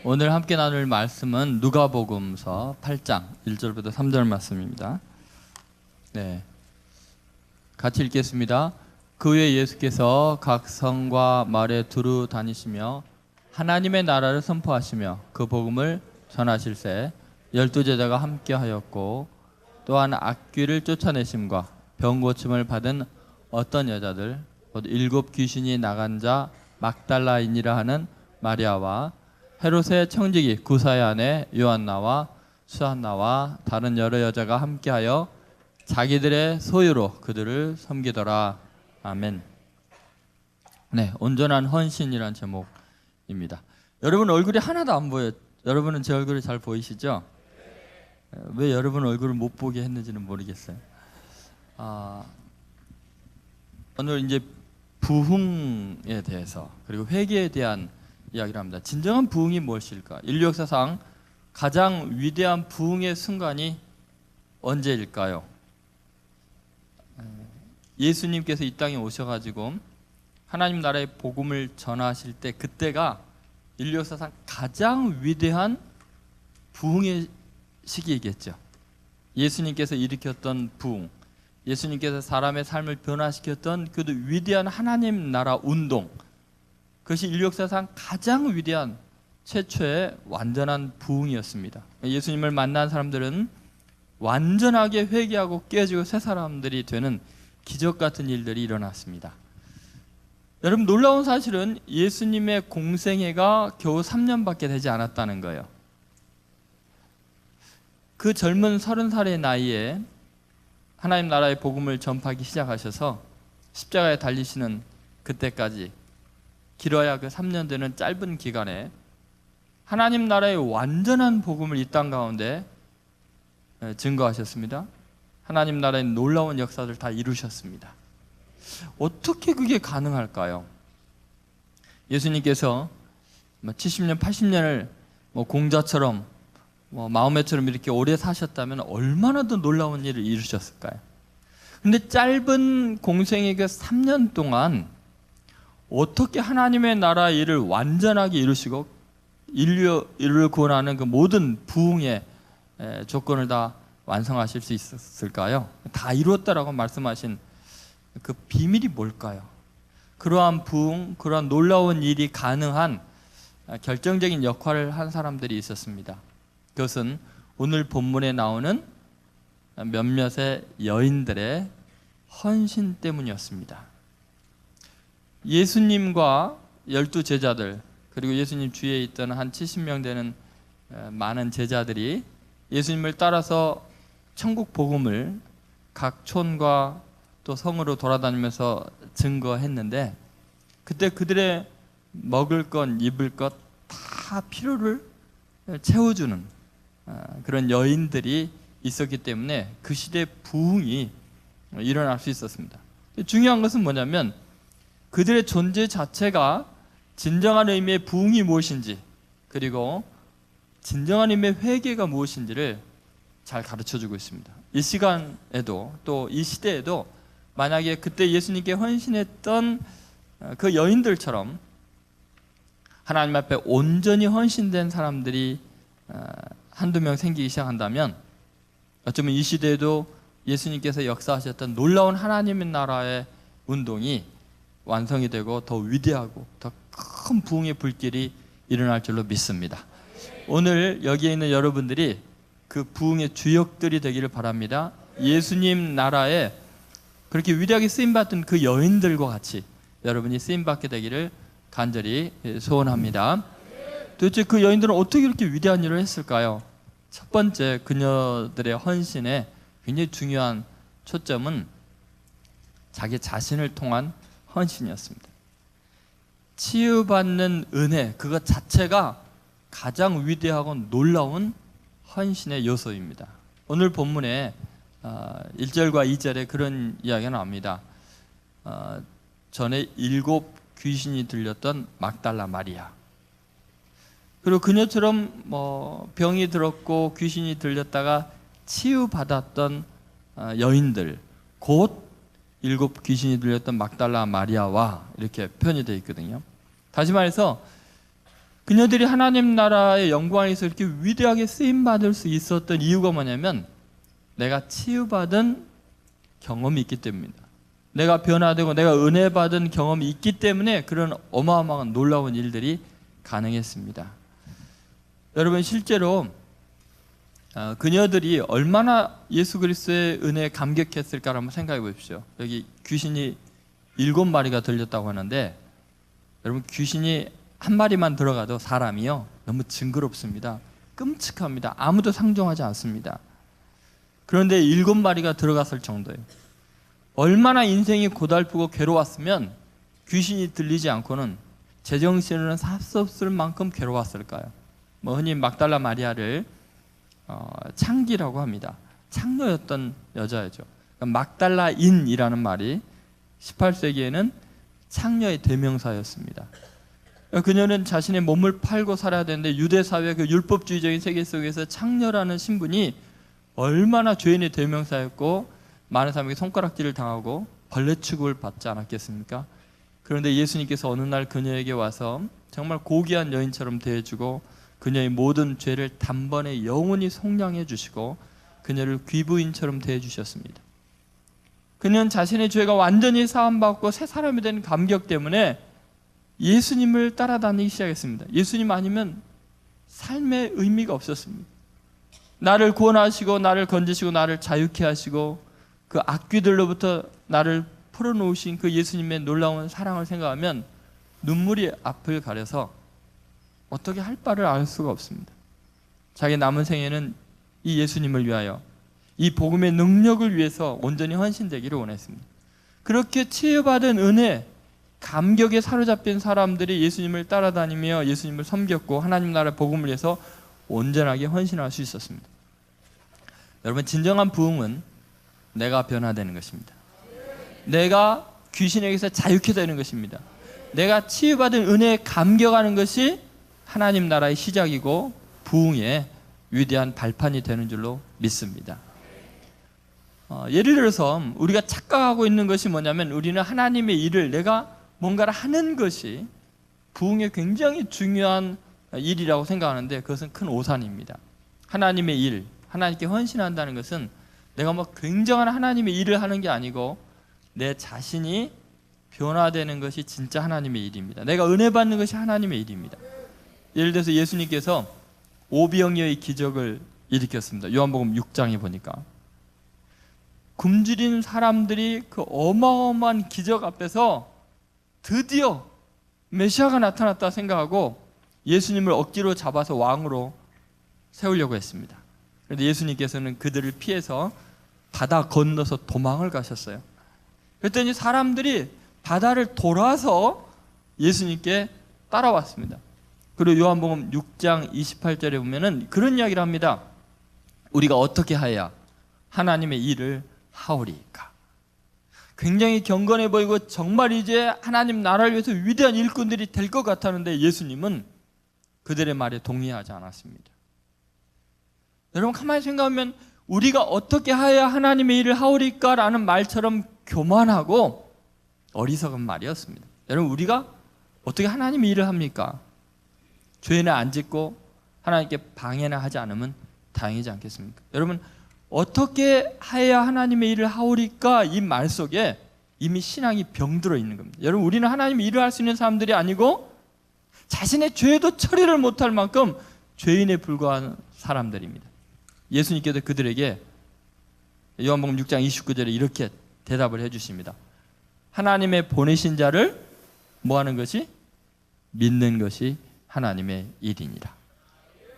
오늘 함께 나눌 말씀은 누가복음서 8장 1절부터 3절 말씀입니다. 네, 같이 읽겠습니다. 그 후에 예수께서 각 성과 마을에 두루 다니시며 하나님의 나라를 선포하시며 그 복음을 전하실새 12제자가 함께하였고, 또한 악귀를 쫓아내심과 병 고침을 받은 어떤 여자들, 곧 7 귀신이 나간 자 막달라인이라 하는 마리아와 헤롯의 청지기 구사의 아내 요한나와 수안나와 다른 여러 여자가 함께하여 자기들의 소유로 그들을 섬기더라. 아멘. 네, 온전한 헌신이란 제목입니다. 여러분 얼굴이 하나도 안 보여요. 여러분은 제 얼굴이 잘 보이시죠? 왜 여러분 얼굴을 못 보게 했는지는 모르겠어요. 오늘 이제 부흥에 대해서 그리고 회개에 대한 이야기를 합니다. 진정한 부흥이 무엇일까? 인류 역사상 가장 위대한 부흥의 순간이 언제일까요? 예수님께서 이 땅에 오셔가지고 하나님 나라의 복음을 전하실 때, 그때가 인류 역사상 가장 위대한 부흥의 시기이겠죠. 예수님께서 일으켰던 부흥, 예수님께서 사람의 삶을 변화시켰던 그 위대한 하나님 나라 운동, 그것이 인류 역사상 가장 위대한 최초의 완전한 부흥이었습니다. 예수님을 만난 사람들은 완전하게 회개하고 깨어지고 새 사람들이 되는 기적 같은 일들이 일어났습니다. 여러분, 놀라운 사실은 예수님의 공생애가 겨우 3년밖에 되지 않았다는 거예요. 그 젊은 30살의 나이에 하나님 나라의 복음을 전파하기 시작하셔서 십자가에 달리시는 그때까지 길어야 그 3년 되는 짧은 기간에 하나님 나라의 완전한 복음을 이 땅 가운데 증거하셨습니다. 하나님 나라의 놀라운 역사를 다 이루셨습니다. 어떻게 그게 가능할까요? 예수님께서 70년, 80년을 공자처럼 마음에처럼 이렇게 오래 사셨다면 얼마나 더 놀라운 일을 이루셨을까요? 그런데 짧은 공생의 그 3년 동안 어떻게 하나님의 나라 일을 완전하게 이루시고 인류를 구원하는 그 모든 부흥의 조건을 다 완성하실 수 있었을까요? 다 이루었다라고 말씀하신 그 비밀이 뭘까요? 그러한 부흥, 그러한 놀라운 일이 가능한 결정적인 역할을 한 사람들이 있었습니다. 그것은 오늘 본문에 나오는 몇몇의 여인들의 헌신 때문이었습니다. 예수님과 12제자들, 그리고 예수님 주위에 있던 한 70명 되는 많은 제자들이 예수님을 따라서 천국 복음을 각 촌과 또 성으로 돌아다니면서 증거했는데, 그때 그들의 먹을 것, 입을 것 다 필요를 채워주는 그런 여인들이 있었기 때문에 그 시대의 부흥이 일어날 수 있었습니다. 중요한 것은 뭐냐면, 그들의 존재 자체가 진정한 의미의 부흥이 무엇인지, 그리고 진정한 의미의 회개가 무엇인지를 잘 가르쳐주고 있습니다. 이 시간에도, 또 이 시대에도 만약에 그때 예수님께 헌신했던 그 여인들처럼 하나님 앞에 온전히 헌신된 사람들이 한두 명 생기기 시작한다면, 어쩌면 이 시대에도 예수님께서 역사하셨던 놀라운 하나님의 나라의 운동이 완성이 되고 더 위대하고 더 큰 부흥의 불길이 일어날 줄로 믿습니다. 오늘 여기에 있는 여러분들이 그 부흥의 주역들이 되기를 바랍니다. 예수님 나라에 그렇게 위대하게 쓰임받던 그 여인들과 같이 여러분이 쓰임받게 되기를 간절히 소원합니다. 도대체 그 여인들은 어떻게 이렇게 위대한 일을 했을까요? 첫 번째, 그녀들의 헌신의 굉장히 중요한 초점은 자기 자신을 통한 헌신이었습니다. 치유받는 은혜, 그것 자체가 가장 위대하고 놀라운 헌신의 요소입니다. 오늘 본문에 1절과 2절에 그런 이야기가 나옵니다. 전에 7 귀신이 들렸던 막달라 마리아, 그리고 그녀처럼 병이 들었고 귀신이 들렸다가 치유받았던 여인들, 곧 7 귀신이 들렸던 막달라 마리아와 이렇게 표현이 되어 있거든요. 다시 말해서 그녀들이 하나님 나라의 영광에서 이렇게 위대하게 쓰임받을 수 있었던 이유가 뭐냐면 내가 치유받은 경험이 있기 때문입니다. 내가 변화되고 내가 은혜 받은 경험이 있기 때문에 그런 어마어마한 놀라운 일들이 가능했습니다. 여러분, 실제로 그녀들이 얼마나 예수 그리스도의 은혜에 감격했을까 한번 생각해 보십시오. 여기 귀신이 7마리가 들렸다고 하는데, 여러분, 귀신이 한 마리만 들어가도 사람이요 너무 징그럽습니다. 끔찍합니다. 아무도 상종하지 않습니다. 그런데 7마리가 들어갔을 정도예요. 얼마나 인생이 고달프고 괴로웠으면 귀신이 들리지 않고는 제정신으로는 살 수 없을 만큼 괴로웠을까요? 흔히 막달라 마리아를 창기라고 합니다. 창녀였던 여자죠. 막달라인이라는 말이 18세기에는 창녀의 대명사였습니다. 그녀는 자신의 몸을 팔고 살아야 되는데 유대 사회 그 율법주의적인 세계 속에서 창녀라는 신분이 얼마나 죄인의 대명사였고 많은 사람에게 손가락질을 당하고 벌레 취급을 받지 않았겠습니까? 그런데 예수님께서 어느 날 그녀에게 와서 정말 고귀한 여인처럼 대해주고 그녀의 모든 죄를 단번에 영원히 속량해 주시고 그녀를 귀부인처럼 대해주셨습니다. 그녀는 자신의 죄가 완전히 사함받고 새 사람이 된 감격 때문에 예수님을 따라다니기 시작했습니다. 예수님 아니면 삶의 의미가 없었습니다. 나를 구원하시고 나를 건지시고 나를 자유케 하시고 그 악귀들로부터 나를 풀어놓으신 그 예수님의 놀라운 사랑을 생각하면 눈물이 앞을 가려서 어떻게 할 바를 알 수가 없습니다. 자기 남은 생에는 이 예수님을 위하여 이 복음의 능력을 위해서 온전히 헌신되기를 원했습니다. 그렇게 치유받은 은혜, 감격에 사로잡힌 사람들이 예수님을 따라다니며 예수님을 섬겼고 하나님 나라의 복음을 위해서 온전하게 헌신할 수 있었습니다. 여러분, 진정한 부흥은 내가 변화되는 것입니다. 내가 귀신에게서 자유케 되는 것입니다. 내가 치유받은 은혜에 감격하는 것이 하나님 나라의 시작이고 부흥의 위대한 발판이 되는 줄로 믿습니다. 예를 들어서 우리가 착각하고 있는 것이 뭐냐면 우리는 하나님의 일을 내가 뭔가를 하는 것이 부흥에 굉장히 중요한 일이라고 생각하는데 그것은 큰 오산입니다. 하나님의 일, 하나님께 헌신한다는 것은 내가 굉장한 하나님의 일을 하는 게 아니고 내 자신이 변화되는 것이 진짜 하나님의 일입니다. 내가 은혜 받는 것이 하나님의 일입니다. 예를 들어서 예수님께서 오병이어의 기적을 일으켰습니다. 요한복음 6장에 보니까 굶주린 사람들이 그 어마어마한 기적 앞에서 드디어 메시아가 나타났다 생각하고 예수님을 억지로 잡아서 왕으로 세우려고 했습니다. 그런데 예수님께서는 그들을 피해서 바다 건너서 도망을 가셨어요. 그랬더니 사람들이 바다를 돌아서 예수님께 따라왔습니다. 그리고 요한복음 6장 28절에 보면은 그런 이야기를 합니다. 우리가 어떻게 해야 하나님의 일을 하오리까? 굉장히 경건해 보이고 정말 이제 하나님 나라를 위해서 위대한 일꾼들이 될 것 같았는데 예수님은 그들의 말에 동의하지 않았습니다. 여러분, 가만히 생각하면 우리가 어떻게 해야 하나님의 일을 하오리까? 라는 말처럼 교만하고 어리석은 말이었습니다. 여러분, 우리가 어떻게 하나님의 일을 합니까? 죄나 안 짓고 하나님께 방해나 하지 않으면 다행이지 않겠습니까? 여러분, 어떻게 해야 하나님의 일을 하오리까? 이 말 속에 이미 신앙이 병들어 있는 겁니다. 여러분, 우리는 하나님의 일을 할 수 있는 사람들이 아니고 자신의 죄도 처리를 못할 만큼 죄인에 불과한 사람들입니다. 예수님께서 그들에게 요한복음 6장 29절에 이렇게 대답을 해주십니다. 하나님의 보내신 자를 뭐하는 것이? 믿는 것이 하나님의 일이니라.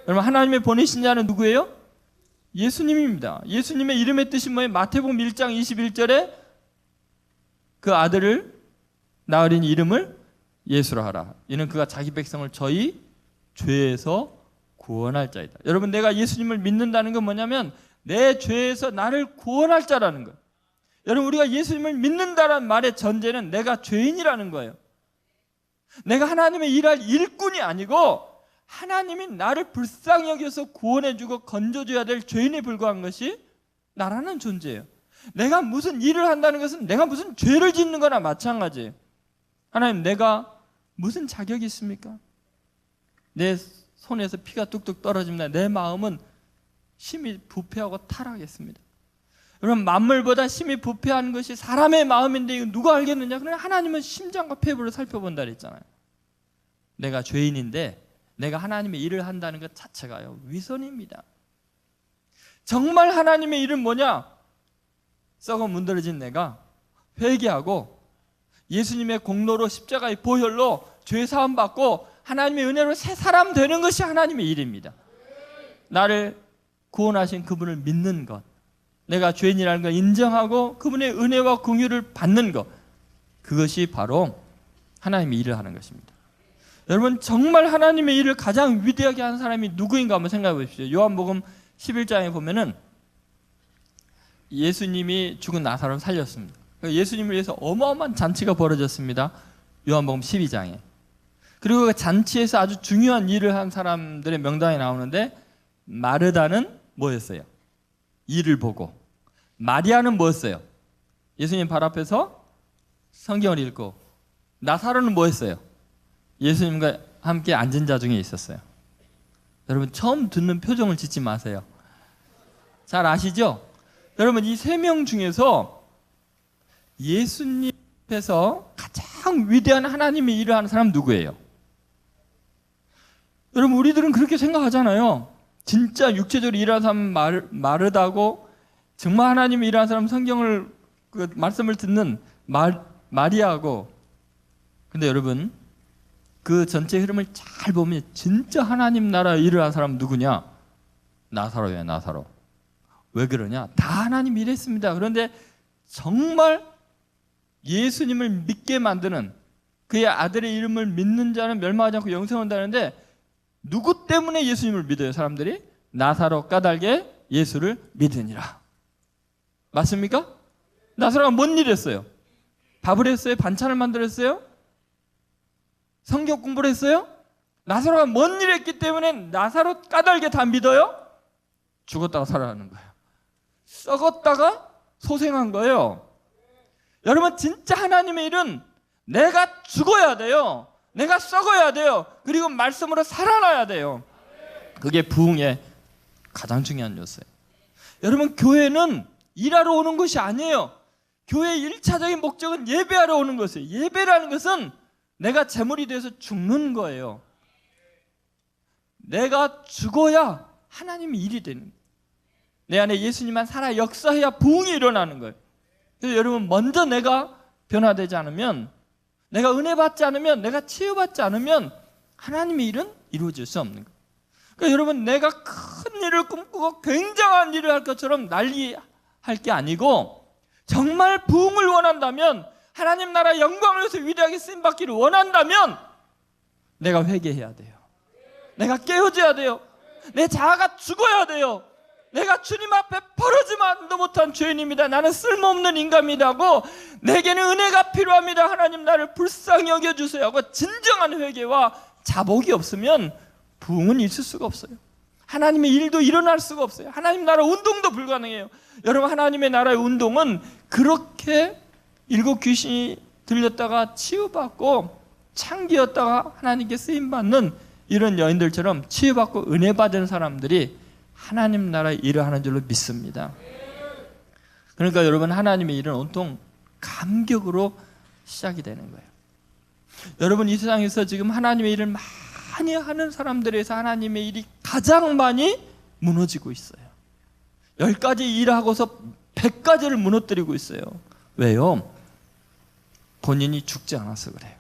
여러분, 하나님의 보내신 자는 누구예요? 예수님입니다. 예수님의 이름의 뜻이 뭐예요? 마태복음 1장 21절에 그 아들을 낳으린 이름을 예수라 하라. 이는 그가 자기 백성을 저희 죄에서 구원할 자이다. 여러분, 내가 예수님을 믿는다는 건 뭐냐면 내 죄에서 나를 구원할 자라는 거예요. 여러분, 우리가 예수님을 믿는다는 말의 전제는 내가 죄인이라는 거예요. 내가 하나님의 일할 일꾼이 아니고 하나님이 나를 불쌍히 여겨서 구원해주고 건져줘야 될 죄인에 불과한 것이 나라는 존재예요. 내가 무슨 일을 한다는 것은 내가 무슨 죄를 짓는 거나 마찬가지예요. 하나님, 내가 무슨 자격이 있습니까? 내 손에서 피가 뚝뚝 떨어집니다. 내 마음은 심히 부패하고 타락했습니다. 여러분, 만물보다 심히 부패한 것이 사람의 마음인데 이거 누가 알겠느냐? 그러나 하나님은 심장과 폐부를 살펴본다 그랬잖아요. 내가 죄인인데 내가 하나님의 일을 한다는 것 자체가요, 위선입니다. 정말 하나님의 일은 뭐냐? 썩어 문드러진 내가 회개하고 예수님의 공로로 십자가의 보혈로 죄 사함 받고 하나님의 은혜로 새 사람 되는 것이 하나님의 일입니다. 나를 구원하신 그분을 믿는 것, 내가 죄인이라는 걸 인정하고 그분의 은혜와 긍휼을 받는 것, 그것이 바로 하나님의 일을 하는 것입니다. 여러분, 정말 하나님의 일을 가장 위대하게 하는 사람이 누구인가 한번 생각해 보십시오. 요한복음 11장에 보면은 예수님이 죽은 나사로를 살렸습니다. 예수님을 위해서 어마어마한 잔치가 벌어졌습니다. 요한복음 12장에. 그리고 그 잔치에서 아주 중요한 일을 한 사람들의 명단이 나오는데, 마르다는 뭐였어요? 일을 보고. 마리아는 뭐였어요? 예수님 발 앞에서 성경을 읽고. 나사로는 뭐였어요? 예수님과 함께 앉은 자 중에 있었어요. 여러분, 처음 듣는 표정을 짓지 마세요. 잘 아시죠? 여러분, 이 세 명 중에서 예수님 앞에서 가장 위대한 하나님의 일을 하는 사람 누구예요? 여러분, 우리들은 그렇게 생각하잖아요. 진짜 육체적으로 일하는 사람 마르다고, 정말 하나님의 일하는 사람, 성경을 그 말씀을 듣는 마리아고. 근데 여러분, 그 전체 흐름을 잘 보면 진짜 하나님 나라 일을 하는 사람은 누구냐? 나사로예요, 나사로. 왜 그러냐? 다 하나님 일했습니다. 그런데 정말 예수님을 믿게 만드는, 그의 아들의 이름을 믿는 자는 멸망하지 않고 영생을 얻는다는데, 누구 때문에 예수님을 믿어요, 사람들이? 나사로 까닭에 예수를 믿으니라. 맞습니까? 나사로가 뭔 일 했어요? 밥을 했어요? 반찬을 만들었어요? 성경 공부를 했어요? 나사로가 뭔 일 했기 때문에 나사로 까닭에 다 믿어요? 죽었다가 살아나는 거예요. 썩었다가 소생한 거예요. 여러분, 진짜 하나님의 일은 내가 죽어야 돼요. 내가 썩어야 돼요. 그리고 말씀으로 살아나야 돼요. 그게 부흥의 가장 중요한 요소예요. 여러분, 교회는 일하러 오는 것이 아니에요. 교회의 1차적인 목적은 예배하러 오는 것이에요. 예배라는 것은 내가 제물이 돼서 죽는 거예요. 내가 죽어야 하나님의 일이 되는 거예요. 내 안에 예수님만 살아 역사해야 부흥이 일어나는 거예요. 그래서 여러분, 먼저 내가 변화되지 않으면, 내가 은혜 받지 않으면, 내가 치유받지 않으면 하나님의 일은 이루어질 수 없는 거예요. 그러니까 여러분, 내가 큰 일을 꿈꾸고 굉장한 일을 할 것처럼 난리할 게 아니고, 정말 부흥을 원한다면, 하나님 나라 영광을 위해서 위대하게 쓰임받기를 원한다면 내가 회개해야 돼요. 내가 깨어져야 돼요. 내 자아가 죽어야 돼요. 내가 주님 앞에 버려지만도 못한 죄인입니다. 나는 쓸모없는 인간이라고, 내게는 은혜가 필요합니다. 하나님 나를 불쌍히 여겨주세요 하고 진정한 회개와 자복이 없으면 부흥은 있을 수가 없어요. 하나님의 일도 일어날 수가 없어요. 하나님 나라 운동도 불가능해요. 여러분, 하나님의 나라의 운동은 그렇게 일곱 귀신이 들렸다가 치유받고 창기였다가 하나님께 쓰임받는 이런 여인들처럼 치유받고 은혜 받은 사람들이 하나님 나라의 일을 하는 줄로 믿습니다. 그러니까 여러분, 하나님의 일은 온통 감격으로 시작이 되는 거예요. 여러분, 이 세상에서 지금 하나님의 일을 많이 하는 사람들에서 하나님의 일이 가장 많이 무너지고 있어요. 10가지 일하고서 100가지를 무너뜨리고 있어요. 왜요? 본인이 죽지 않아서 그래요.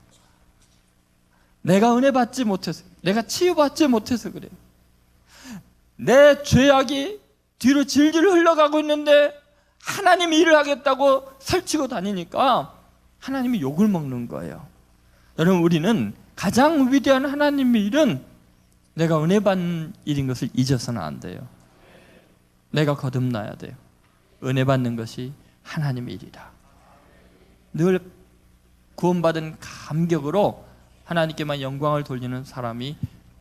내가 은혜 받지 못해서, 내가 치유받지 못해서 그래요. 내 죄악이 뒤로 질질 흘러가고 있는데 하나님이 일을 하겠다고 설치고 다니니까 하나님이 욕을 먹는 거예요. 여러분, 우리는 가장 위대한 하나님의 일은 내가 은혜 받는 일인 것을 잊어서는 안 돼요. 내가 거듭나야 돼요. 은혜 받는 것이 하나님의 일이다. 늘 구원받은 감격으로 하나님께만 영광을 돌리는 사람이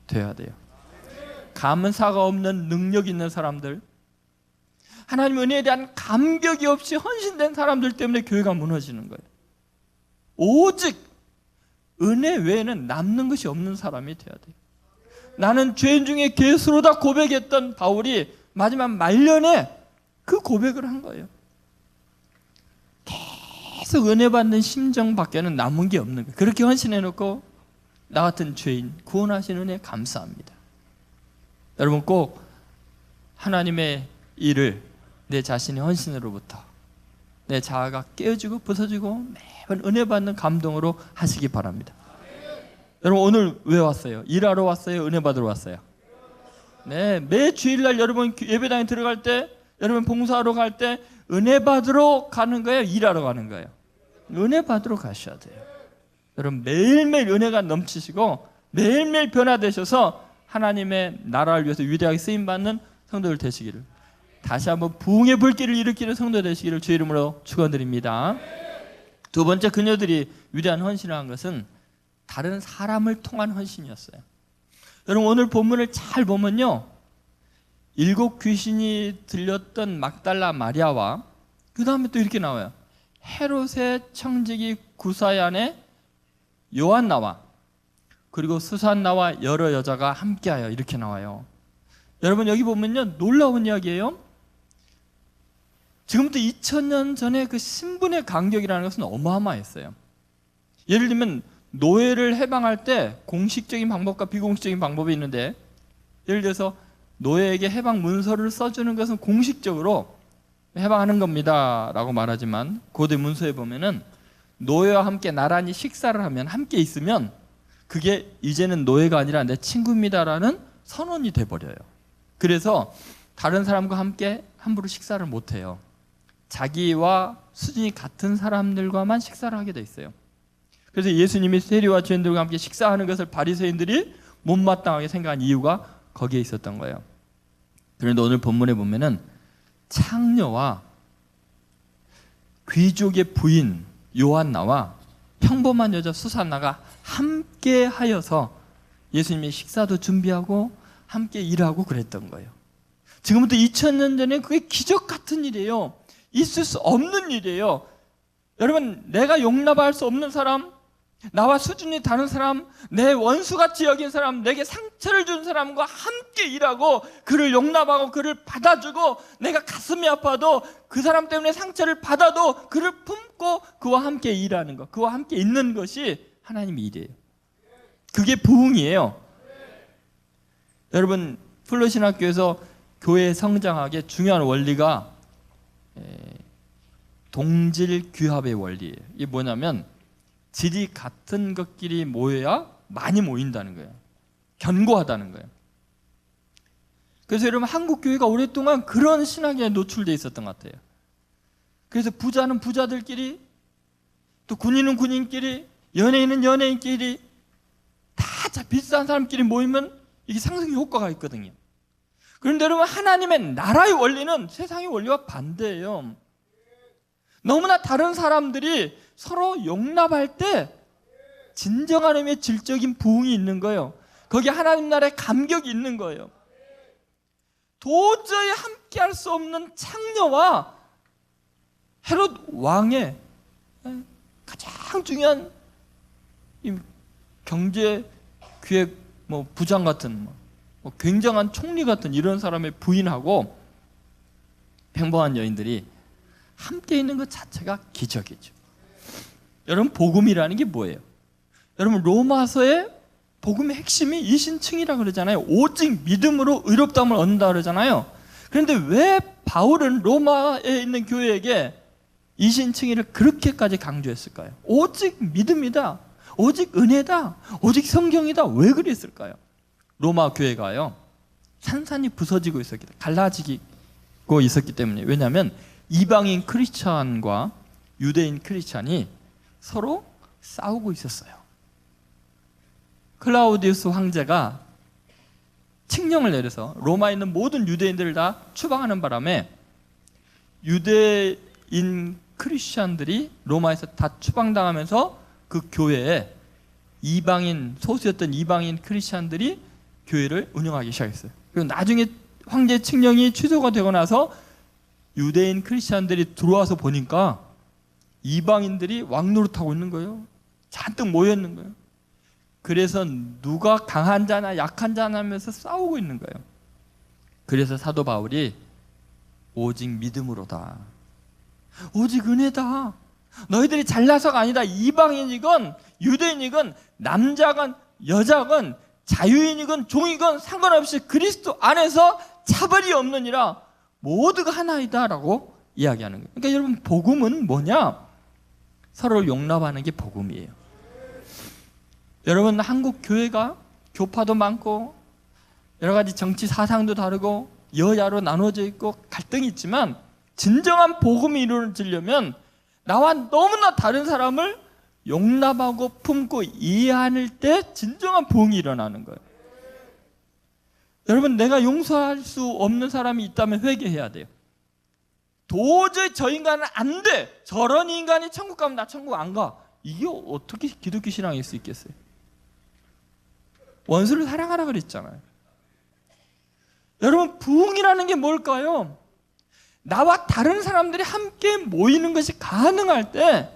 되어야 돼요. 감사가 없는 능력 있는 사람들, 하나님 은혜에 대한 감격이 없이 헌신된 사람들 때문에 교회가 무너지는 거예요. 오직 은혜 외에는 남는 것이 없는 사람이 되어야 돼요. 나는 죄인 중에 괴수로다 고백했던 바울이 마지막 말년에 그 고백을 한 거예요. 계속 은혜 받는 심정밖에는 남은 게 없는 거예요. 그렇게 헌신해놓고 나 같은 죄인 구원하신 은혜 감사합니다. 여러분 꼭 하나님의 일을 내 자신의 헌신으로부터 내 자아가 깨어지고 부서지고 매번 은혜 받는 감동으로 하시기 바랍니다. 여러분 오늘 왜 왔어요? 일하러 왔어요? 은혜 받으러 왔어요? 네, 매 주일날 여러분 예배당에 들어갈 때, 여러분 봉사하러 갈 때 은혜 받으러 가는 거예요? 일하러 가는 거예요? 은혜 받으러 가셔야 돼요. 여러분 매일매일 은혜가 넘치시고 매일매일 변화되셔서 하나님의 나라를 위해서 위대하게 쓰임받는 성도들 되시기를, 다시 한번 부흥의 불길을 일으키는 성도 되시기를 주의 이름으로 축원드립니다. 두 번째, 그녀들이 위대한 헌신을 한 것은 다른 사람을 통한 헌신이었어요. 여러분 오늘 본문을 잘 보면요, 7 귀신이 들렸던 막달라 마리아와 그 다음에 또 이렇게 나와요. 헤롯의 청지기 구사얀의 요한나와 그리고 수산나와 여러 여자가 함께하여 이렇게 나와요. 여러분 여기 보면요, 놀라운 이야기예요. 지금부터 2000년 전에 그 신분의 간격이라는 것은 어마어마했어요. 예를 들면 노예를 해방할 때 공식적인 방법과 비공식적인 방법이 있는데, 예를 들어서 노예에게 해방 문서를 써주는 것은 공식적으로 해방하는 겁니다 라고 말하지만, 고대 문서에 보면은 노예와 함께 나란히 식사를 하면, 함께 있으면 그게 이제는 노예가 아니라 내 친구입니다 라는 선언이 돼버려요. 그래서 다른 사람과 함께 함부로 식사를 못해요. 자기와 수준이 같은 사람들과만 식사를 하게 돼 있어요. 그래서 예수님이 세리와 죄인들과 함께 식사하는 것을 바리새인들이 못마땅하게 생각한 이유가 거기에 있었던 거예요. 그런데 오늘 본문에 보면은 창녀와 귀족의 부인 요한나와 평범한 여자 수산나가 함께 하여서 예수님이 식사도 준비하고 함께 일하고 그랬던 거예요. 지금부터 2000년 전에 그게 기적 같은 일이에요. 있을 수 없는 일이에요. 여러분 내가 용납할 수 없는 사람, 나와 수준이 다른 사람, 내 원수같이 여긴 사람, 내게 상처를 준 사람과 함께 일하고 그를 용납하고 그를 받아주고, 내가 가슴이 아파도 그 사람 때문에 상처를 받아도 그를 품고 그와 함께 일하는 것, 그와 함께 있는 것이 하나님의 일이에요. 그게 부흥이에요. 여러분 플로신학교에서 교회 성장하기에 중요한 원리가 동질 규합의 원리예요. 이게 뭐냐면 질이 같은 것끼리 모여야 많이 모인다는 거예요. 견고하다는 거예요. 그래서 여러분 한국 교회가 오랫동안 그런 신학에 노출되어 있었던 것 같아요. 그래서 부자는 부자들끼리, 또 군인은 군인끼리, 연예인은 연예인끼리 다 비싼 사람끼리 모이면 이게 상승 효과가 있거든요. 그런데 여러분 하나님의 나라의 원리는 세상의 원리와 반대예요. 너무나 다른 사람들이 서로 용납할 때 진정한 의미의 질적인 부흥이 있는 거예요. 거기에 하나님 나라의 감격이 있는 거예요. 도저히 함께할 수 없는 창녀와 헤롯 왕의 가장 중요한 경제 기획 부장 같은 굉장한 총리 같은 이런 사람의 부인하고 평범한 여인들이 함께 있는 것 자체가 기적이죠. 여러분 복음이라는 게 뭐예요? 여러분 로마서의 복음의 핵심이 이신층이라고 그러잖아요. 오직 믿음으로 의롭다함을 얻는다 그러잖아요. 그런데 왜 바울은 로마에 있는 교회에게 이신층이를 그렇게까지 강조했을까요? 오직 믿음이다, 오직 은혜다, 오직 성경이다. 왜 그랬을까요? 로마 교회가요 산산이 부서지고 있었기 때문에, 갈라지고 있었기 때문에. 왜냐하면 이방인 크리스찬과 유대인 크리스찬이 서로 싸우고 있었어요. 클라우디우스 황제가 칙령을 내려서 로마에 있는 모든 유대인들을 다 추방하는 바람에 유대인 크리스찬들이 로마에서 다 추방당하면서 그 교회에 소수였던 이방인 크리스찬들이 교회를 운영하기 시작했어요. 그리고 나중에 황제 칙령이 취소가 되고 나서 유대인 크리스찬들이 들어와서 보니까 이방인들이 왕노릇하고 있는 거예요. 잔뜩 모여 있는 거예요. 그래서 누가 강한 자나 약한 자나 하면서 싸우고 있는 거예요. 그래서 사도 바울이 오직 믿음으로다, 오직 은혜다, 너희들이 잘나서가 아니다, 이방인이건 유대인이건 남자건 여자건 자유인이건 종이건 상관없이 그리스도 안에서 차별이 없느니라, 모두가 하나이다 라고 이야기하는 거예요. 그러니까 여러분, 복음은 뭐냐? 서로를 용납하는 게 복음이에요. 여러분, 한국 교회가 교파도 많고 여러 가지 정치 사상도 다르고 여야로 나눠져 있고 갈등이 있지만, 진정한 복음이 이루어지려면 나와 너무나 다른 사람을 용납하고 품고 이해할 때 진정한 부흥이 일어나는 거예요. 여러분, 내가 용서할 수 없는 사람이 있다면 회개해야 돼요. 도저히 저 인간은 안 돼, 저런 인간이 천국 가면 나 천국 안 가, 이게 어떻게 기독교 신앙일 수 있겠어요? 원수를 사랑하라 그랬잖아요. 여러분, 부흥이라는 게 뭘까요? 나와 다른 사람들이 함께 모이는 것이 가능할 때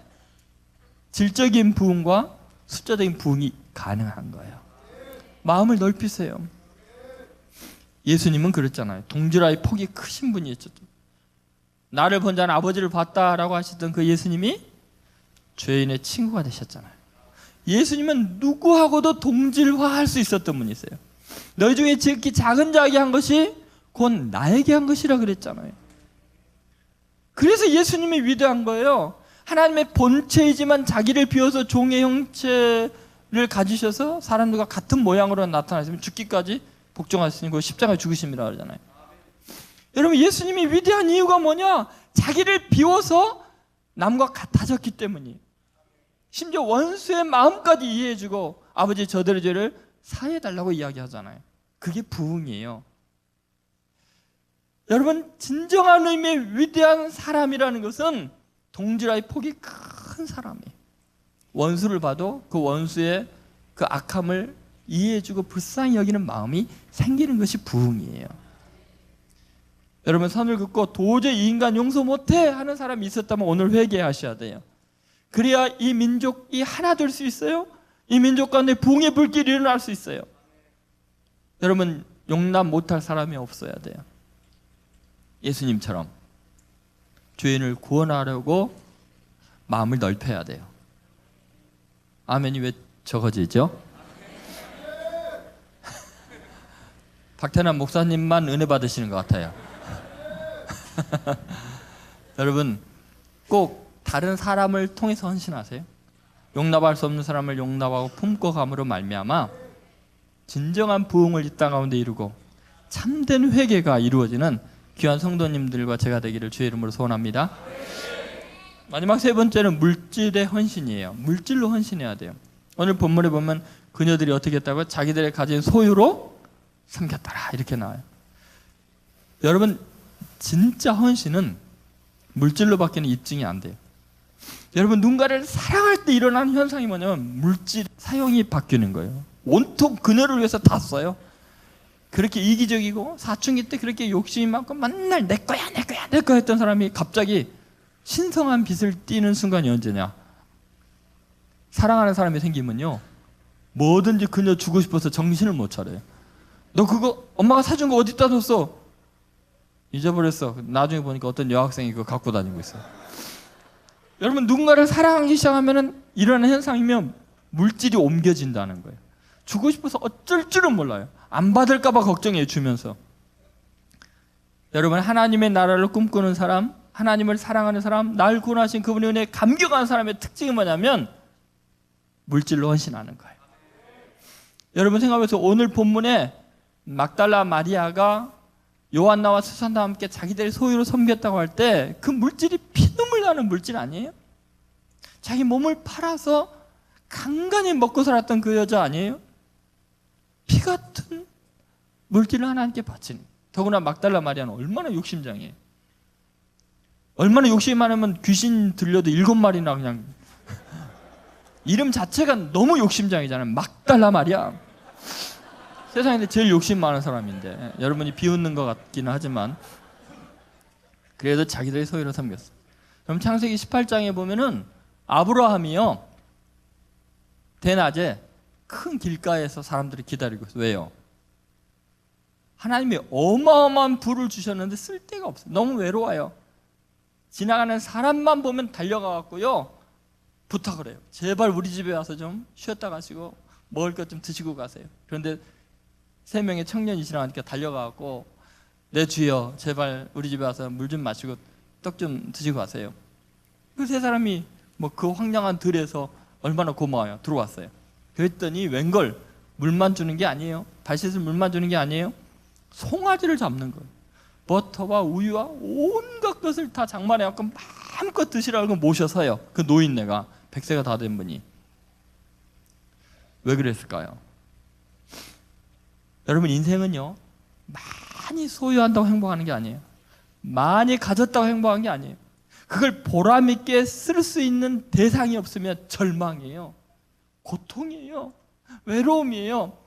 질적인 부흥과 숫자적인 부흥이 가능한 거예요. 마음을 넓히세요. 예수님은 그랬잖아요. 동질아의 폭이 크신 분이었죠. 나를 본 자는 아버지를 봤다라고 하시던 그 예수님이 죄인의 친구가 되셨잖아요. 예수님은 누구하고도 동질화할 수 있었던 분이세요. 너희 중에 지극히 작은 자에게 한 것이 곧 나에게 한 것이라 그랬잖아요. 그래서 예수님이 위대한 거예요. 하나님의 본체이지만 자기를 비워서 종의 형체를 가지셔서 사람들과 같은 모양으로 나타나시면 죽기까지 복종하시니 그 십자가에 죽으심이라 그러잖아요. 여러분, 예수님이 위대한 이유가 뭐냐? 자기를 비워서 남과 같아졌기 때문이에요. 심지어 원수의 마음까지 이해해주고 아버지 저들의 죄를 사해달라고 이야기하잖아요. 그게 부흥이에요. 여러분, 진정한 의미의 위대한 사람이라는 것은 동질아의 폭이 큰 사람이에요. 원수를 봐도 그 원수의 그 악함을 이해해주고 불쌍히 여기는 마음이 생기는 것이 부흥이에요. 여러분, 선을 긋고 도저히 이 인간 용서 못해 하는 사람이 있었다면 오늘 회개하셔야 돼요. 그래야 이 민족이 하나 될 수 있어요. 이 민족 가운데 부흥의 불길이 일어날 수 있어요. 여러분, 용납 못할 사람이 없어야 돼요. 예수님처럼 죄인을 구원하려고 마음을 넓혀야 돼요. 아멘이 왜 적어지죠? 박태남 목사님만 은혜 받으시는 것 같아요. 여러분, 꼭 다른 사람을 통해서 헌신하세요. 용납할 수 없는 사람을 용납하고 품고 감으로 말미암아 진정한 부흥을 이 땅 가운데 이루고 참된 회개가 이루어지는 귀한 성도님들과 제가 되기를 주의 이름으로 소원합니다. 마지막 세 번째는 물질의 헌신이에요. 물질로 헌신해야 돼요. 오늘 본문에 보면 그녀들이 어떻게 했다고요? 자기들의 가진 소유로 섬겼더라, 이렇게 나와요. 여러분, 진짜 헌신은 물질로밖에는 입증이 안 돼요. 여러분, 누군가를 사랑할 때 일어나는 현상이 뭐냐면 물질 사용이 바뀌는 거예요. 온통 그녀를 위해서 다 써요. 그렇게 이기적이고 사춘기 때 그렇게 욕심이 많고 맨날 내 거야 내 거야 내 거야 했던 사람이 갑자기 신성한 빛을 띠는 순간이 언제냐? 사랑하는 사람이 생기면요, 뭐든지 그녀 주고 싶어서 정신을 못 차려요. 너 그거 엄마가 사준 거 어디다 뒀어? 잊어버렸어. 나중에 보니까 어떤 여학생이 그거 갖고 다니고 있어요. 여러분, 누군가를 사랑하기 시작하면 일어나는 현상이면 물질이 옮겨진다는 거예요. 주고 싶어서 어쩔 줄은 몰라요. 안 받을까 봐 걱정해요, 주면서. 여러분, 하나님의 나라를 꿈꾸는 사람, 하나님을 사랑하는 사람, 날 구원하신 그분의 은혜에 감격하는 사람의 특징이 뭐냐면 물질로 헌신하는 거예요. 여러분, 생각해보세요. 오늘 본문에 막달라 마리아가 요한나와 수산나와 함께 자기들의 소유로 섬겼다고 할 때 그 물질이 피눈물 나는 물질 아니에요? 자기 몸을 팔아서 간간히 먹고 살았던 그 여자 아니에요? 피 같은 물질을 하나님께 바치는. 더구나 막달라 마리아는 얼마나 욕심장이에요. 얼마나 욕심이 많으면 귀신 들려도 7마리나 그냥 이름 자체가 너무 욕심장이잖아요. 막달라 마리아. 세상에 제일 욕심 많은 사람인데, 여러분이 비웃는 것 같기는 하지만 그래도 자기들의 소유로 섬겼어요. 그럼 창세기 18장에 보면은 아브라함이요, 대낮에 큰 길가에서 사람들이 기다리고 있어요. 왜요? 하나님이 어마어마한 부를 주셨는데 쓸 데가 없어요. 너무 외로워요. 지나가는 사람만 보면 달려가 갖고요 부탁을 해요. 제발 우리 집에 와서 좀 쉬었다 가시고 먹을 것 좀 드시고 가세요. 그런데 3명의 청년이 지나가니까 달려가 갖고 내 주여 제발 우리 집에 와서 물 좀 마시고 떡 좀 드시고 가세요. 그 3사람이 뭐 그 황량한 들에서 얼마나 고마워요. 들어왔어요. 그랬더니 웬걸 물만 주는 게 아니에요. 발 씻을 물만 주는 게 아니에요. 송아지를 잡는 거예요. 버터와 우유와 온갖 것을 다 장만해갖고 마음껏 드시라고 모셔서요. 그 노인네가 100세가 다 된 분이. 왜 그랬을까요? 여러분 인생은요 많이 소유한다고 행복하는 게 아니에요. 많이 가졌다고 행복한 게 아니에요. 그걸 보람있게 쓸 수 있는 대상이 없으면 절망이에요. 고통이에요. 외로움이에요.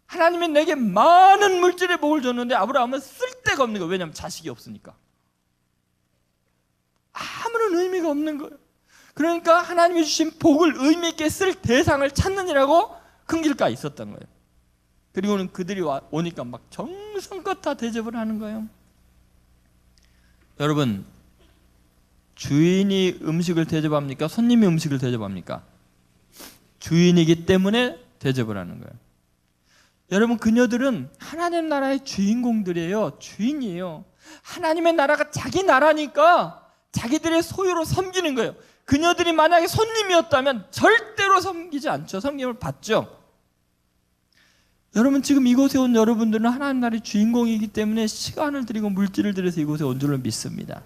하나님이 내게 많은 물질의 복을 줬는데 아브라함은 쓸 데가 없는 거예요. 왜냐하면 자식이 없으니까. 아무런 의미가 없는 거예요. 그러니까 하나님이 주신 복을 의미 있게 쓸 대상을 찾느니라고 큰 길가에 있었던 거예요. 그리고는 그들이 오니까 막 정성껏 다 대접을 하는 거예요. 여러분 주인이 음식을 대접합니까? 손님이 음식을 대접합니까? 주인이기 때문에 대접을 하는 거예요. 여러분 그녀들은 하나님 나라의 주인공들이에요. 주인이에요. 하나님의 나라가 자기 나라니까 자기들의 소유로 섬기는 거예요. 그녀들이 만약에 손님이었다면 절대로 섬기지 않죠. 섬김을 받죠. 여러분 지금 이곳에 온 여러분들은 하나님 나라의 주인공이기 때문에 시간을 들이고 물질을 들여서 이곳에 온 줄로 믿습니다.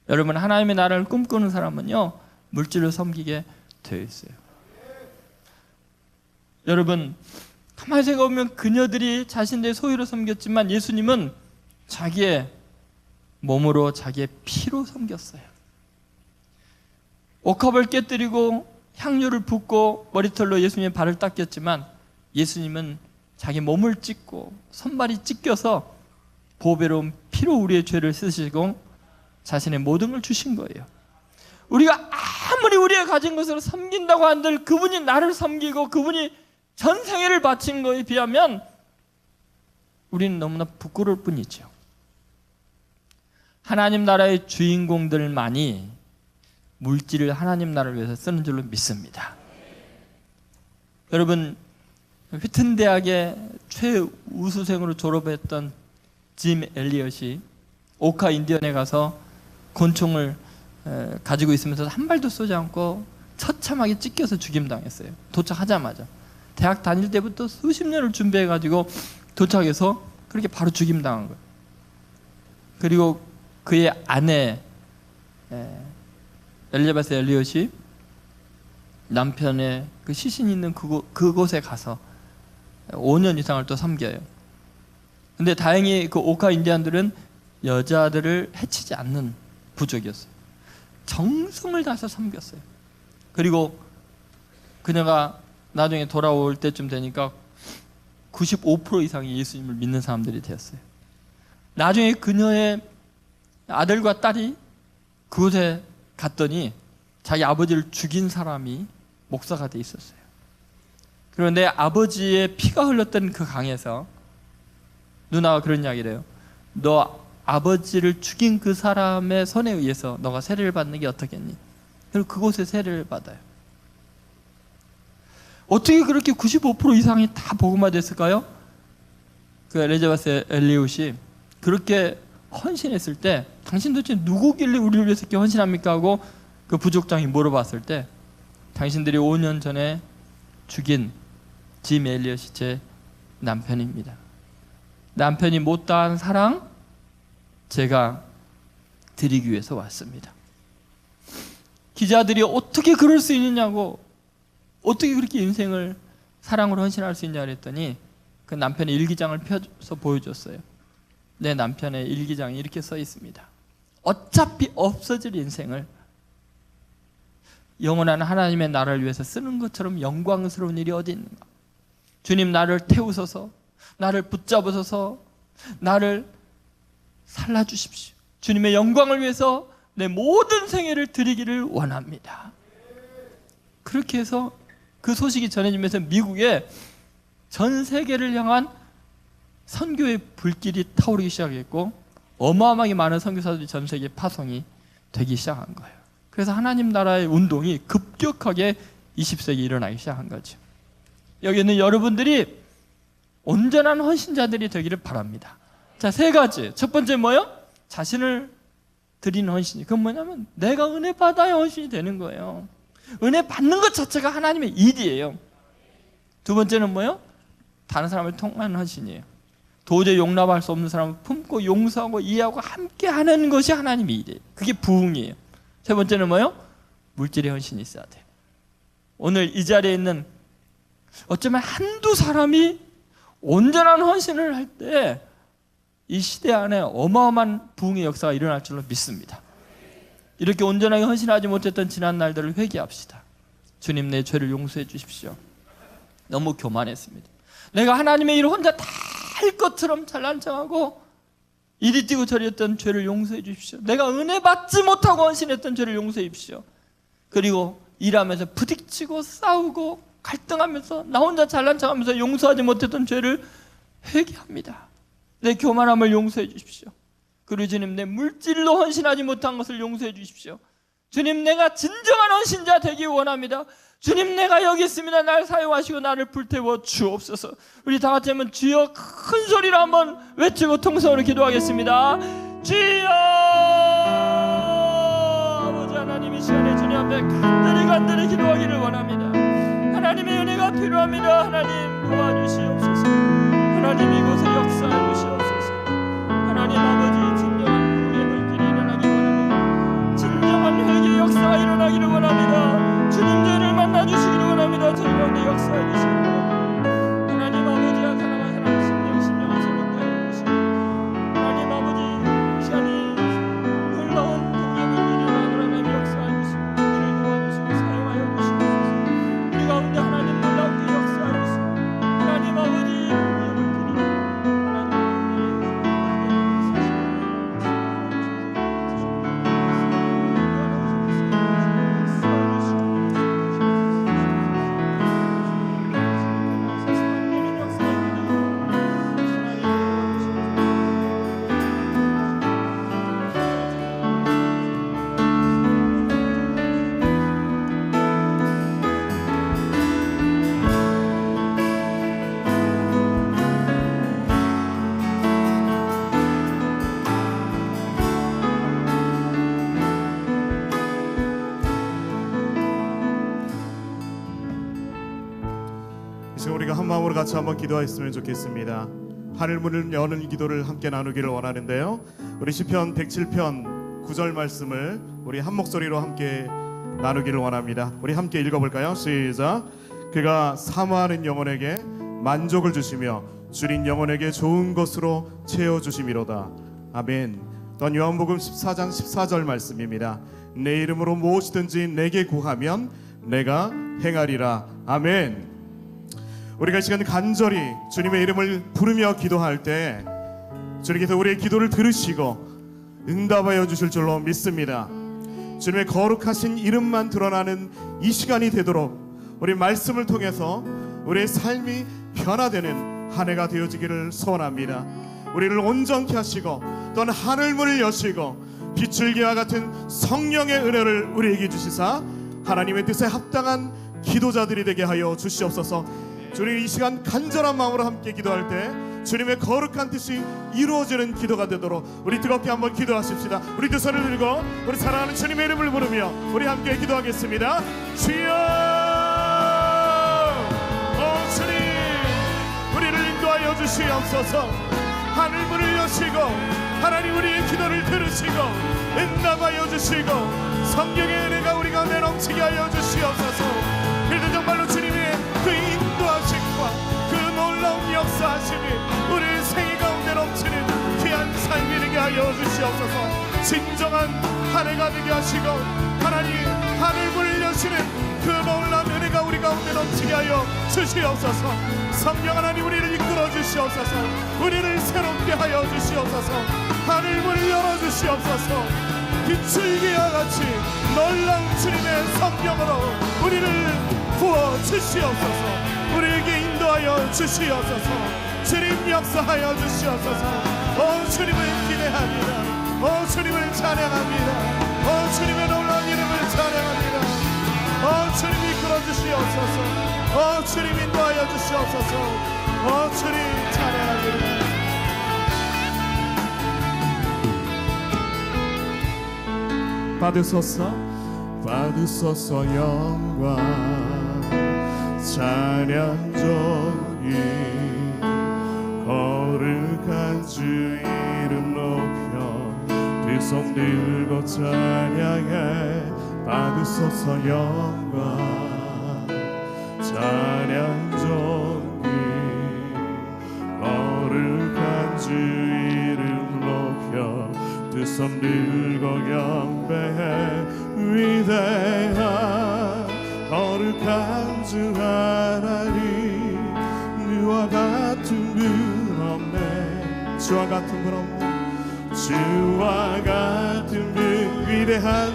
여러분 하나님의 나라를 꿈꾸는 사람은요 물질을 섬기게 되어 있어요. 여러분 가만히 생각해보면 그녀들이 자신들의 소유로 섬겼지만 예수님은 자기의 몸으로 자기의 피로 섬겼어요. 옥합을 깨뜨리고 향유를 붓고 머리털로 예수님의 발을 닦였지만 예수님은 자기 몸을 찢고 손발이 찢겨서 보배로운 피로 우리의 죄를 씻으시고 자신의 모든 걸 주신 거예요. 우리가 아무리 우리가 가진 것으로 섬긴다고 한들 그분이 나를 섬기고 그분이 전생애를 바친 것에 비하면 우리는 너무나 부끄러울 뿐이죠. 하나님 나라의 주인공들만이 물질을 하나님 나라를 위해서 쓰는 줄로 믿습니다. 여러분 휘튼 대학의 최우수생으로 졸업했던 짐 엘리엇이 오카 인디언에 가서 권총을 가지고 있으면서 한 발도 쏘지 않고 처참하게 찢겨서 죽임당했어요. 도착하자마자. 대학 다닐 때부터 수십 년을 준비해가지고 도착해서 그렇게 바로 죽임당한 거예요. 그리고 그의 아내 엘리자베스 엘리엇이 남편의 그 시신이 있는 그곳에 가서 5년 이상을 또 섬겨요. 근데 다행히 그 오카 인디안들은 여자들을 해치지 않는 부족이었어요. 정성을 다해서 섬겼어요. 그리고 그녀가 나중에 돌아올 때쯤 되니까 95% 이상이 예수님을 믿는 사람들이 되었어요. 나중에 그녀의 아들과 딸이 그곳에 갔더니 자기 아버지를 죽인 사람이 목사가 돼 있었어요. 그런데 아버지의 피가 흘렀던 그 강에서 누나가 그런 이야기를 해요. 너 아버지를 죽인 그 사람의 손에 의해서 너가 세례를 받는 게 어떻겠니? 그리고 그곳에 세례를 받아요. 어떻게 그렇게 95% 이상이 다 복음화 됐을까요? 그 엘리자베스 엘리엇이 그렇게 헌신했을 때 당신 도대체 누구길래 우리를 위해서 이렇게 헌신합니까? 하고 그 부족장이 물어봤을 때 당신들이 5년 전에 죽인 짐 엘리엇이 제 남편입니다. 남편이 못다한 사랑 제가 드리기 위해서 왔습니다. 기자들이 어떻게 그럴 수 있느냐고, 어떻게 그렇게 인생을 사랑으로 헌신할 수 있냐 그랬더니 그 남편의 일기장을 펴서 보여줬어요. 내 남편의 일기장에 이렇게 써 있습니다. 어차피 없어질 인생을 영원한 하나님의 나라를 위해서 쓰는 것처럼 영광스러운 일이 어디 있는가. 주님 나를 태우소서, 나를 붙잡으소서, 나를 살라주십시오. 주님의 영광을 위해서 내 모든 생애를 드리기를 원합니다. 그렇게 해서 그 소식이 전해지면서 미국에 전 세계를 향한 선교의 불길이 타오르기 시작했고 어마어마하게 많은 선교사들이 전 세계에 파송이 되기 시작한 거예요. 그래서 하나님 나라의 운동이 급격하게 20세기에 일어나기 시작한 거죠. 여기 있는 여러분들이 온전한 헌신자들이 되기를 바랍니다. 자, 세 가지. 첫 번째 뭐요? 자신을 드리는 헌신이. 그건 뭐냐면 내가 은혜 받아야 헌신이 되는 거예요. 은혜 받는 것 자체가 하나님의 일이에요. 두 번째는 뭐요? 다른 사람을 통하는 헌신이에요. 도저히 용납할 수 없는 사람을 품고 용서하고 이해하고 함께 하는 것이 하나님의 일이에요. 그게 부흥이에요. 세 번째는 뭐요? 물질의 헌신이 있어야 돼요. 오늘 이 자리에 있는 어쩌면 한두 사람이 온전한 헌신을 할 때 이 시대 안에 어마어마한 부흥의 역사가 일어날 줄로 믿습니다. 이렇게 온전하게 헌신하지 못했던 지난 날들을 회개합시다. 주님, 내 죄를 용서해 주십시오. 너무 교만했습니다. 내가 하나님의 일을 혼자 다 할 것처럼 잘난 척하고 이리 뛰고 저리 했던 죄를 용서해 주십시오. 내가 은혜 받지 못하고 헌신했던 죄를 용서해 주십시오. 그리고 일하면서 부딪히고 싸우고 갈등하면서 나 혼자 잘난 척하면서 용서하지 못했던 죄를 회개합니다. 내 교만함을 용서해 주십시오. 그리고 주님, 내 물질로 헌신하지 못한 것을 용서해 주십시오. 주님, 내가 진정한 헌신자 되기 원합니다. 주님, 내가 여기 있습니다. 날 사용하시고 나를 불태워 주옵소서. 우리 다 같이 한번 주여 큰 소리로 한번 외치고 통성으로 기도하겠습니다. 주여! 아버지 하나님, 이 시간에 주님 앞에 간절히 기도하기를 원합니다. 하나님의 은혜가 필요합니다. 하나님 도와주시옵소서. 하나님 이곳에 역사해 주시옵소서. 하나님 아버지, 진정한 부흥의 물길이 일어나기를 원합니다. 진정한 회개의 역사가 일어나기를 원합니다. 주님, 저희를 만나주시기를 원합니다. 저희 가운데 역사해 주시기를 원합니다. 하나님 아버지, 한 사람 한 사람 심령을 새롭게 해주시고 하나님 아버지, 이 시간이 놀라운 부흥의 물길이 일어나기를 하나님 역사해 주시고 우리를 도와주시고 사용하여 주시옵소서. 우리 가운데 하나님 놀랍게 역사해 주시고 하나님 아버지, 우리가 한 마음으로 같이 한번 기도했으면 좋겠습니다. 하늘문을 여는 기도를 함께 나누기를 원하는데요, 우리 시편 107편 9절 말씀을 우리 한 목소리로 함께 나누기를 원합니다. 우리 함께 읽어볼까요? 시작. 그가 사모하는 영혼에게 만족을 주시며 줄인 영혼에게 좋은 것으로 채워주심이로다. 아멘. 또한 요한복음 14장 14절 말씀입니다. 내 이름으로 무엇이든지 내게 구하면 내가 행하리라. 아멘. 우리가 이 시간 간절히 주님의 이름을 부르며 기도할 때 주님께서 우리의 기도를 들으시고 응답하여 주실 줄로 믿습니다. 주님의 거룩하신 이름만 드러나는 이 시간이 되도록 우리 말씀을 통해서 우리의 삶이 변화되는 한 해가 되어지기를 소원합니다. 우리를 온전케 하시고 또한 하늘문을 여시고 비출기와 같은 성령의 은혜를 우리에게 주시사 하나님의 뜻에 합당한 기도자들이 되게 하여 주시옵소서. 주님, 이 시간 간절한 마음으로 함께 기도할 때 주님의 거룩한 뜻이 이루어지는 기도가 되도록 우리 뜨겁게 한번 기도하십시다. 우리 두 손을 들고 우리 사랑하는 주님의 이름을 부르며 우리 함께 기도하겠습니다. 주여, 오 주님, 우리를 인도하여 주시옵소서. 하늘문을 여시고 하나님 우리의 기도를 들으시고 응답하여 주시고 성령의 은혜가 우리 가운데 넘치게 하여 주시옵소서. 그래도 정말로 주님의 그 인도하심과 그 놀라운 역사하심이 우리 생애 가운데 넘치는 귀한 삶이 되게 하여 주시옵소서. 진정한 한 해가 되게 하시고 하나님 하늘문을 여시는 그 놀라운 은혜가 우리 가운데 넘치게 하여 주시옵소서. 성령 하나님 우리를 이끌어 주시옵소서. 우리를 새롭게 하여 주시옵소서. 하늘문을 열어 주시옵소서. 비출기와 같이 놀라운 주님의 성령으로 우리를 부어 주시옵소서. 우리에게 인도하여 주시옵소서. 주님 역사하여 주시옵소서. 주님을 기대합니다. 주님을 찬양합니다. 주님의 놀라운 이름을 찬양합니다. 주님 이끌어 주시옵소서. 주님 인도하여 주시옵소서. 주님 찬양합니다. 받으소서, 받으소서 영광 찬양 종이 거룩한 주 이름 높여 두 손 들고 찬양해. 받으소서 영광 찬양 종이 거룩한 주 이름 높여 두 손 들고 경배해. 위대한 거룩한 주 하나님, 그와 같은 분 없네. 주와 같은 분 없네. 주와 같은 분, 위대한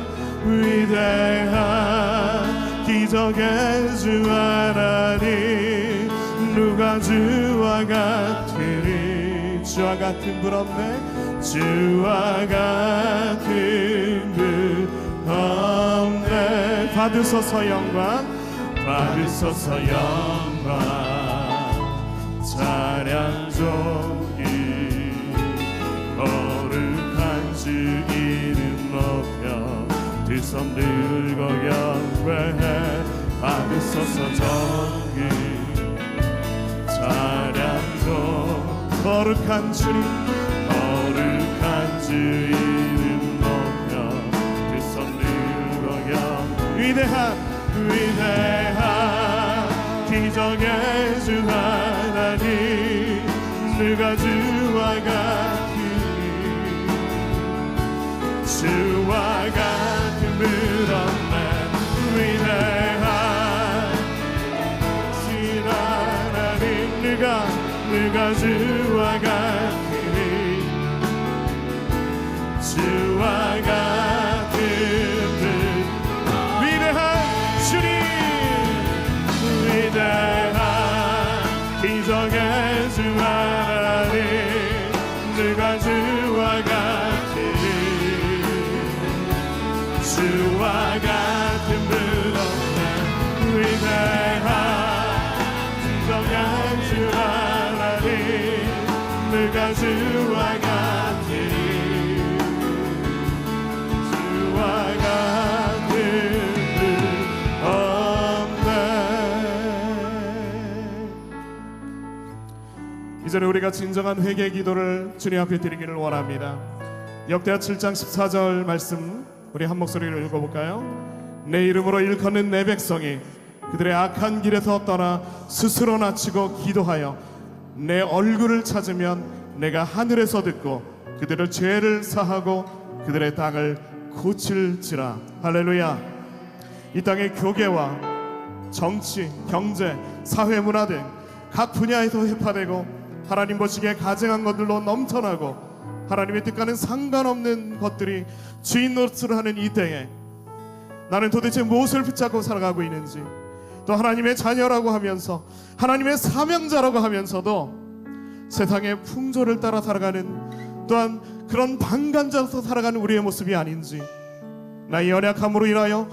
기적의 주 하나님, 누가 주와 같으리. 주와 같은 분 없네. 주와 같은 분 없네. 받으소서 영광, 받으소서 영광 찬양 종이 거룩한 주 이름 높여 두 손 들고 경배해. 받으소서 종이 찬양 종 거룩한 주님, 거룩한 주 이름 높여 두 손 들고 경. 위대한 기적의 주 하나님, 누가 주와 같으니. 주와 같은 분 없네. 위대한 신 하나님, 누가 주와 같으니. 주와 같은 분, 위대한 주님, 위대한 기적의 주 하나님, 누가 주와 같으니. 주와 같은 분 없네. 위대한 기적의 주 하나님, 누가 주와 같으니. 이전에 우리가 진정한 회개 기도를 주님 앞에 드리기를 원합니다. 역대하 7장 14절 말씀 우리 한 목소리로 읽어볼까요? 내 이름으로 일컫는 내 백성이 그들의 악한 길에서 떠나 스스로 낮추고 기도하여 내 얼굴을 찾으면 내가 하늘에서 듣고 그들의 죄를 사하고 그들의 땅을 고칠지라. 할렐루야. 이 땅의 교계와 정치, 경제, 사회, 문화 등 각 분야에서 회파되고 하나님 보시기에 가증한 것들로 넘쳐나고 하나님의 뜻과는 상관없는 것들이 주인 노릇을 하는 이 때에 나는 도대체 무엇을 붙잡고 살아가고 있는지, 또 하나님의 자녀라고 하면서 하나님의 사명자라고 하면서도 세상의 풍조를 따라 살아가는, 또한 그런 방관자로서 살아가는 우리의 모습이 아닌지, 나의 연약함으로 인하여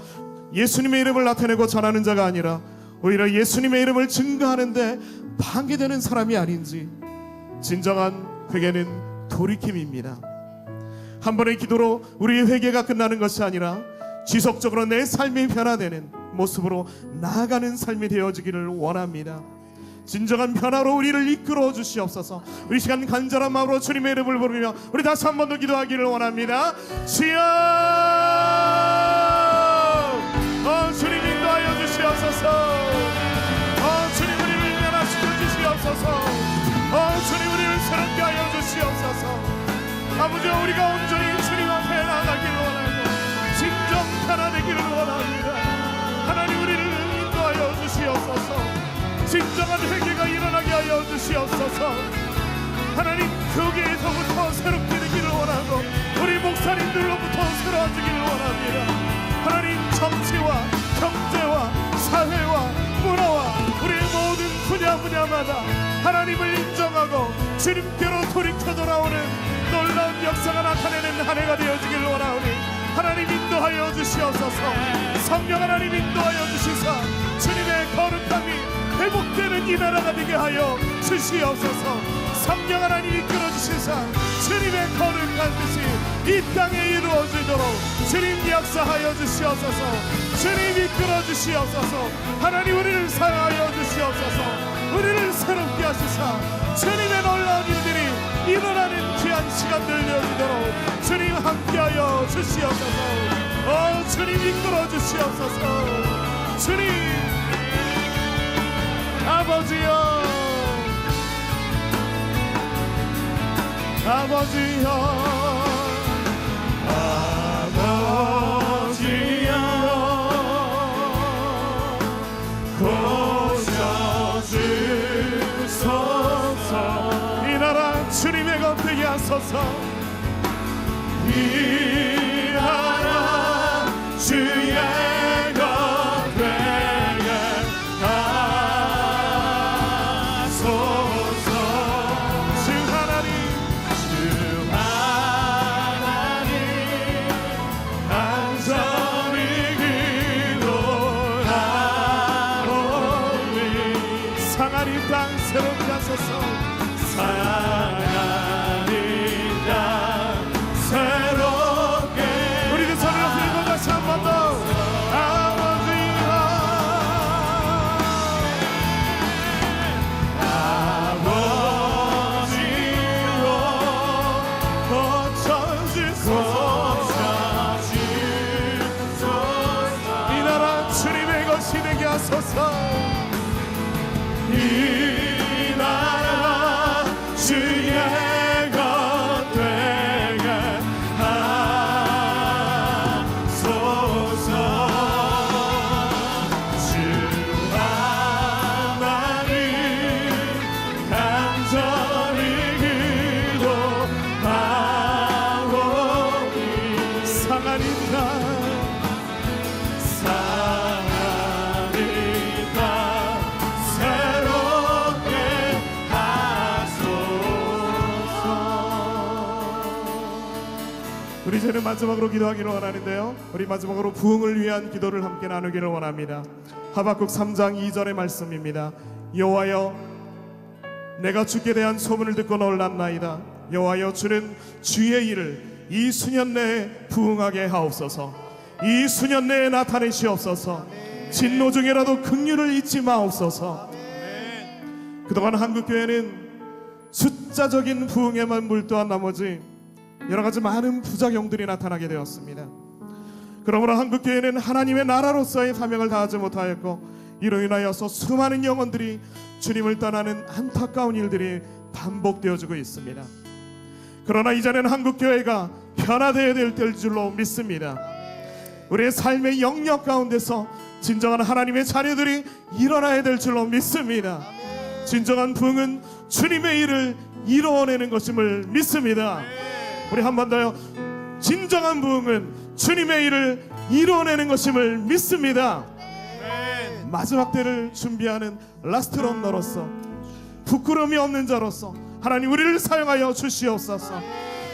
예수님의 이름을 나타내고 전하는 자가 아니라 오히려 예수님의 이름을 증거하는데 방해되는 사람이 아닌지, 진정한 회개는 돌이킴입니다. 한 번의 기도로 우리의 회개가 끝나는 것이 아니라 지속적으로 내 삶이 변화되는 모습으로 나아가는 삶이 되어지기를 원합니다. 진정한 변화로 우리를 이끌어 주시옵소서. 우리 시간 간절한 마음으로 주님의 이름을 부르며 우리 다시 한 번 더 기도하기를 원합니다. 주여, 주님 인도하여 주시옵소서. 주님 우리를 변화시켜 주시옵소서. 주님 우리를 새롭게 하여 주시옵소서. 아버지, 우리가 온전히 주님 앞에 나가기를 원하고 진정 변화되기를 원합니다. 하나님 우리를 인도하여 주시옵소서. 진정한 회개가 일어나게 하여 주시옵소서. 하나님 교계에서부터 새롭게 되기를 원하고 우리 목사님들로부터 새로워지기를 원합니다. 하나님 정치와 경제와 사회와 때마다 하나님을 인정하고 주님께로 돌이켜 돌아오는 놀라운 역사가 나타내는 한 해가 되어지길 원하오니 하나님 인도하여 주시옵소서. 성령 하나님 인도하여 주시사 주님의 거룩함이 회복되는 이 나라가 되게 하여 주시옵소서. 성령 하나님 이끌어 주시사 주님의 거룩한 뜻이 이 땅에 이루어지도록 주님 역사하여 주시옵소서. 주님 이끌어 주시옵소서. 하나님 우리를 사랑하여 주시옵소서. 우리를 새롭게 하시사 주님의 놀라운 일들이 일어나는 귀한 시간들 되어지도록 주님 함께하여 주시옵소서. 주님 이끌어 주시옵소서. 주님 아버지여, 아버지여, 아버지여, 고쳐주소서. 이 나라 주님의 것 되게 하소서. 이 나라 주의 것 되게 하소서. 주 하나님 간절히 기도하오니 상하리 땅 새롭게 하소서. 상하리 땅 새롭게. 우리 그 손을 들고 다시 한 번 더. 아버지여, 아버지여, 고쳐주소서. 이 나라 주님의 것이 되게 하소서. 이 나라 주의 것 되게 하소서. 주 하나님 간절히 기도하오니 상하리 땅 새롭게 하소서. 우리 이제는 마지막으로 기도하기를 원하는데요, 우리 마지막으로 부흥을 위한 기도를 함께 나누기를 원합니다. 하박국 3장 2절의 말씀입니다. 여호와여, 내가 주께 대한 소문을 듣고 놀랐나이다. 여호와여, 주는 주의 일을 이 수년 내에 부흥하게 하옵소서. 이 수년 내에 나타내시옵소서. 진노 중에라도 긍휼을 잊지 마옵소서. 그동안 한국교회는 숫자적인 부흥에만 몰두한 나머지 여러가지 많은 부작용들이 나타나게 되었습니다. 그러므로 한국교회는 하나님의 나라로서의 사명을 다하지 못하였고, 이로 인하여서 수많은 영혼들이 주님을 떠나는 안타까운 일들이 반복되어지고 있습니다. 그러나 이제는 한국교회가 변화되어야 될 줄로 믿습니다. 우리의 삶의 영역 가운데서 진정한 하나님의 자녀들이 일어나야 될 줄로 믿습니다. 진정한 부흥은 주님의 일을 이루어내는 것임을 믿습니다. 우리 한 번 더요. 진정한 부흥은 주님의 일을 이루어내는 것임을 믿습니다. 마지막 때를 준비하는 라스트 런너로서, 부끄러움이 없는 자로서 하나님 우리를 사용하여 주시옵소서.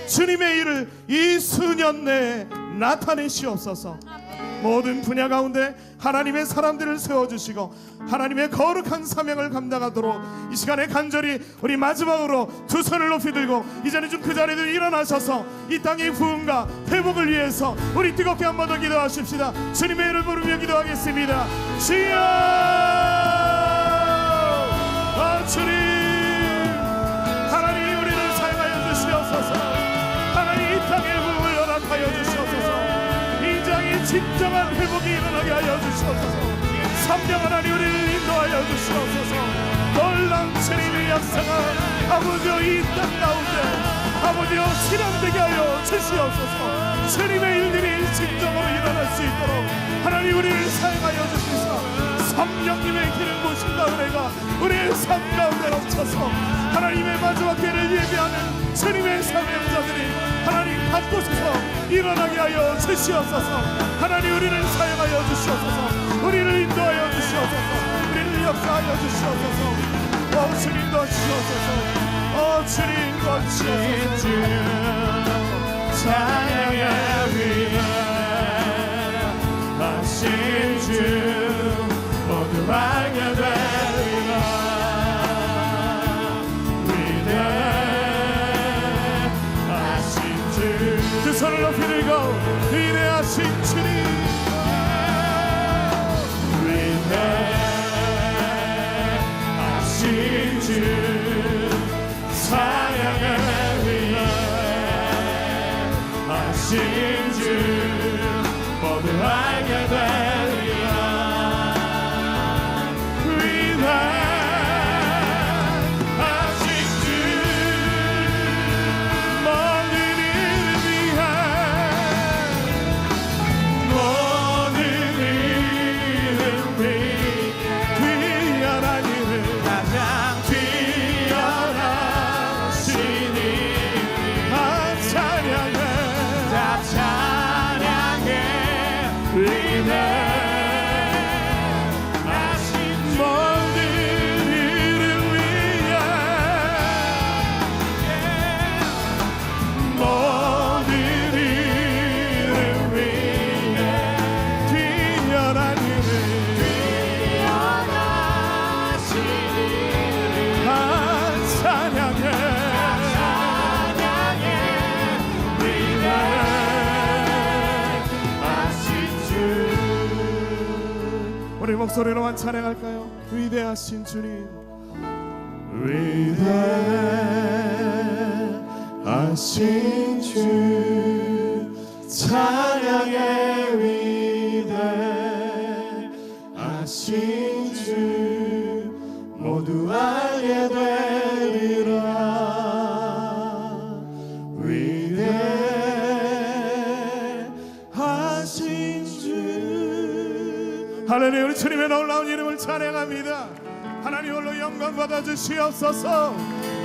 주님의 일을 이 수년 내에 나타내시옵소서. 모든 분야 가운데 하나님의 사람들을 세워주시고 하나님의 거룩한 사명을 감당하도록 이 시간에 간절히 우리 마지막으로 두 손을 높이 들고 이제는 좀 그 자리에서 일어나셔서 이 땅의 부흥과 회복을 위해서 우리 뜨겁게 한 번 더 기도하십시다. 주님의 이름을 부르며 기도하겠습니다. 주여, 주님, 하나님 우리를 사용하여 주시옵소서. 하나님 이 땅의 부흥을 허락하여 주시옵소서. 이 땅의 진정한 회복이 일어나게 하여 주시옵소서. 성령 하나님 우리를 인도하여 주시옵소서. 놀라운 주님의 역사가 아버지여 이 땅 가운데 아버지여 실현되게 하여 주시옵소서. 주님의 일들이 진정으로 일어날 수 있도록 하나님 우리를 사용하여 주시옵소서. 성령님의 기름 부으신다 은혜가 우리의 삶 가운데 넘쳐서 하나님의 마지막 때를 예비하는 주님의 사명자들이 하나님 곳곳에서 일어나게 하여 주시옵소서. 하나님 우리를 사용하여 주시옵소서. 우리를 인도하여 주시옵소서. 우리를 역사하여 주시옵소서. 주님 도와주옵소서. 주님 도와주옵소서. 찬양의 위대하신 주 모두 알게 되리라. 위대하신 주. 두 손을 높이 들고 위대하신 주님, 위대하신 주 찬양의 위대하신 주 모두 알게 되리라. 위대하신 주 모든 일을 위해 모든 일을 위해 뛰어난 일을 가장 뛰어나신 일 찬양해 찬양해 위대하신 모든 일을 위해 모든 일을 위해 뛰어난 일을 뛰어나신 일을 찬양해 우리 목소리로만 찬양할까요? 위대하신 주님, 위대하신 주 찬양의 위대하신 주 모두 알게 되리라. 위대하신 주. 할렐루야. 우리 주님의 놀라운 이름을 찬양합니다. 하나님 홀로 영광 받아 주시옵소서.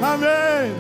아멘.